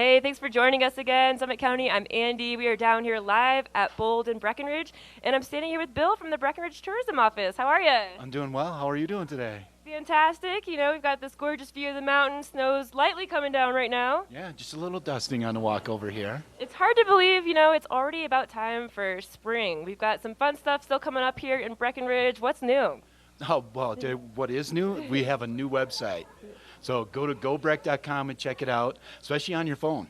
Hey, thanks for joining us again, Summit County. I'm Andy. We are down here live at Bold in Breckenridge, and I'm standing here with Bill from the Breckenridge Tourism Office. How are you? I'm doing well. How are you doing today? Fantastic. We've got this gorgeous view of the mountains. Snow's lightly coming down right now. Yeah, just a little dusting on the walk over here. It's hard to believe, it's already about time for spring. We've got some fun stuff still coming up here in Breckenridge. What's new? Oh, well, what is new? We have a new website. So go to gobrec.com and check it out, especially on your phone.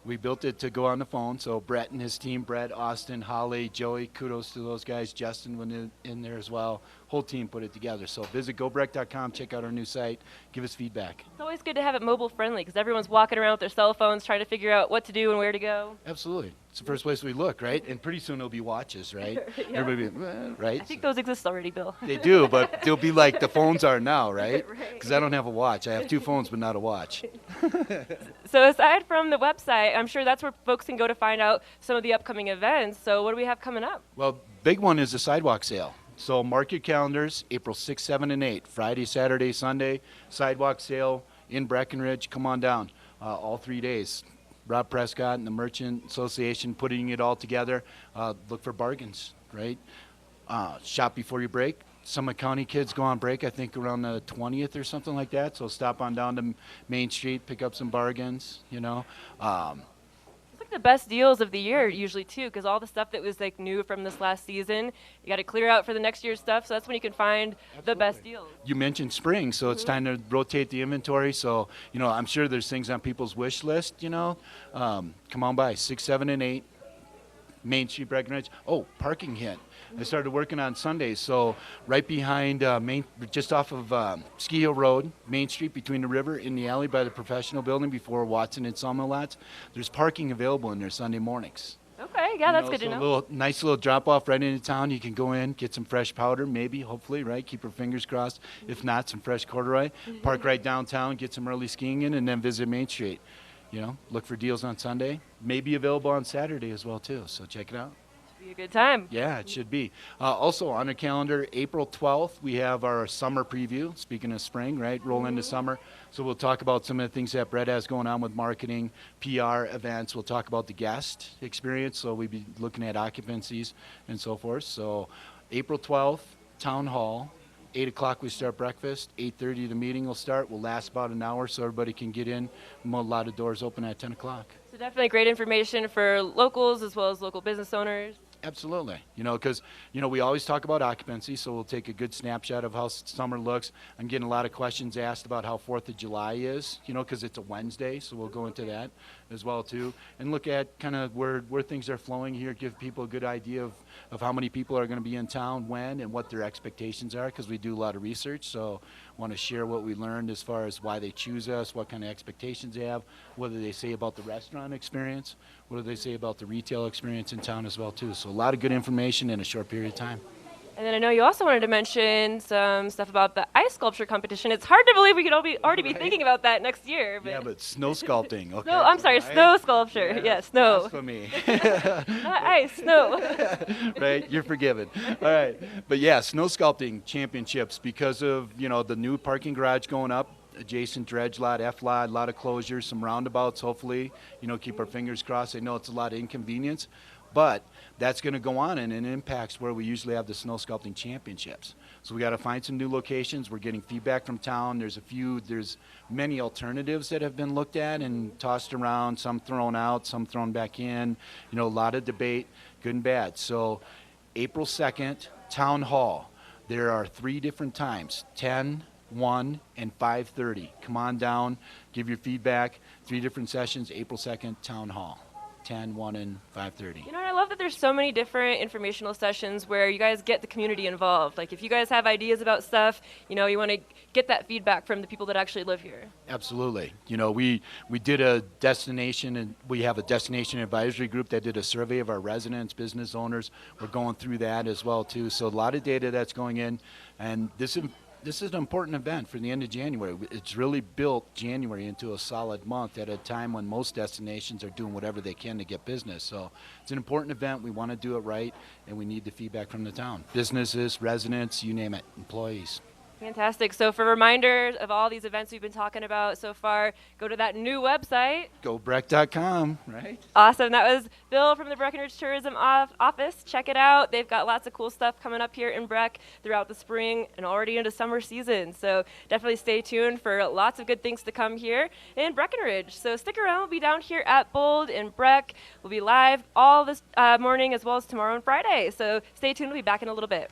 We built it to go on the phone. So Brett and his team, Brett, Austin, Holly, Joey, kudos to those guys. Justin went in there as well. Whole team put it together. So visit gobrec.com, check out our new site, give us feedback. It's always good to have it mobile friendly because everyone's walking around with their cell phones trying to figure out what to do and where to go. Absolutely. It's the first place we look, right? And pretty soon it'll be watches, right? Yeah. Everybody, right? I think those exist already, Bill. They do, but they'll be like the phones are now, right? Right. Because I don't have a watch. I have two phones, but not a watch. So aside from the website, I'm sure that's where folks can go to find out some of the upcoming events. So what do we have coming up? Well, big one is the sidewalk sale. So mark your calendars, April 6, 7, and 8, Friday, Saturday, Sunday, sidewalk sale in Breckenridge. Come on down, all 3 days. Rob Prescott and the Merchant Association putting it all together. Look for bargains, right? Shop before you break. Summit County kids go on break, I think, around the 20th or something like that. So stop on down to Main Street, pick up some bargains, It's like the best deals of the year usually too, because all the stuff that was like new from this last season, you got to clear out for the next year's stuff. So that's when you can find the best deals. You mentioned spring, so it's time to rotate the inventory. So, I'm sure there's things on people's wish list, Come on by, 6, 7, and 8, Main Street, Breckenridge. Oh, parking hit. I started working on Sundays, so right behind just off of Ski Hill Road, Main Street, between the river, in the alley by the professional building before Watson and Sawmill Lots, there's parking available in there Sunday mornings. Okay, yeah, that's good to know. Nice little drop off right into town. You can go in, get some fresh powder, maybe, hopefully, right? Keep your fingers crossed. If not, some fresh corduroy. Park right downtown, get some early skiing in, and then visit Main Street. Look for deals on Sunday. Maybe available on Saturday as well, too. So check it out. Be a good time. Yeah, it should be. Also on the calendar, April 12th, we have our summer preview. Speaking of spring, right? Roll into summer. So we'll talk about some of the things that Brett has going on with marketing, PR, events. We'll talk about the guest experience. So we'll be looking at occupancies and so forth. So April 12th, Town Hall. 8 o'clock we start breakfast. 8:30 the meeting will start. We'll last about an hour so everybody can get in. A lot of doors open at 10 o'clock. So definitely great information for locals as well as local business owners. Absolutely. Because, we always talk about occupancy, so we'll take a good snapshot of how summer looks. I'm getting a lot of questions asked about how 4th of July is, because it's a Wednesday, so we'll go into that as well, too. And look at kind of where things are flowing here, give people a good idea of how many people are going to be in town, when, and what their expectations are, because we do a lot of research. So want to share what we learned as far as why they choose us, what kind of expectations they have, what do they say about the restaurant experience, what do they say about the retail experience in town as well, too. So a lot of good information in a short period of time. And then I know you also wanted to mention some stuff about the ice sculpture competition. It's hard to believe we could already be thinking about that next year. Yeah, but snow sculpting. Okay. No, I'm sorry, right? snow sculpture. Yeah, yes, snow. Blasphemy. Not ice, snow. Right, you're forgiven. All right, but yeah, snow sculpting championships because of the new parking garage going up. Adjacent dredge lot, F lot, a lot of closures, some roundabouts, hopefully. Keep our fingers crossed. I know it's a lot of inconvenience, but that's going to go on, and it impacts where we usually have the snow sculpting championships. So we got to find some new locations. We're getting feedback from town. There's many alternatives that have been looked at and tossed around, some thrown out, some thrown back in. A lot of debate, good and bad. So April 2nd, Town Hall. There are 3 different times, 10, 1, and 5:30. Come on down, give your feedback. 3 different sessions, April 2nd, Town Hall. 10, 1, and 5:30. I love that there's so many different informational sessions where you guys get the community involved. Like if you guys have ideas about stuff, you want to get that feedback from the people that actually live here. Absolutely. We did a destination, and we have a destination advisory group that did a survey of our residents, business owners. We're going through that as well, too. So a lot of data that's going in, and this is an important event for the end of January. It's really built January into a solid month at a time when most destinations are doing whatever they can to get business. So it's an important event. We want to do it right, and we need the feedback from the town. Businesses, residents, you name it, employees. Fantastic. So for reminders of all these events we've been talking about so far, go to that new website. GoBreck.com, right? Awesome. That was Bill from the Breckenridge Tourism Office. Check it out. They've got lots of cool stuff coming up here in Breck throughout the spring and already into summer season. So definitely stay tuned for lots of good things to come here in Breckenridge. So stick around. We'll be down here at Bold in Breck. We'll be live all this morning as well as tomorrow and Friday. So stay tuned. We'll be back in a little bit.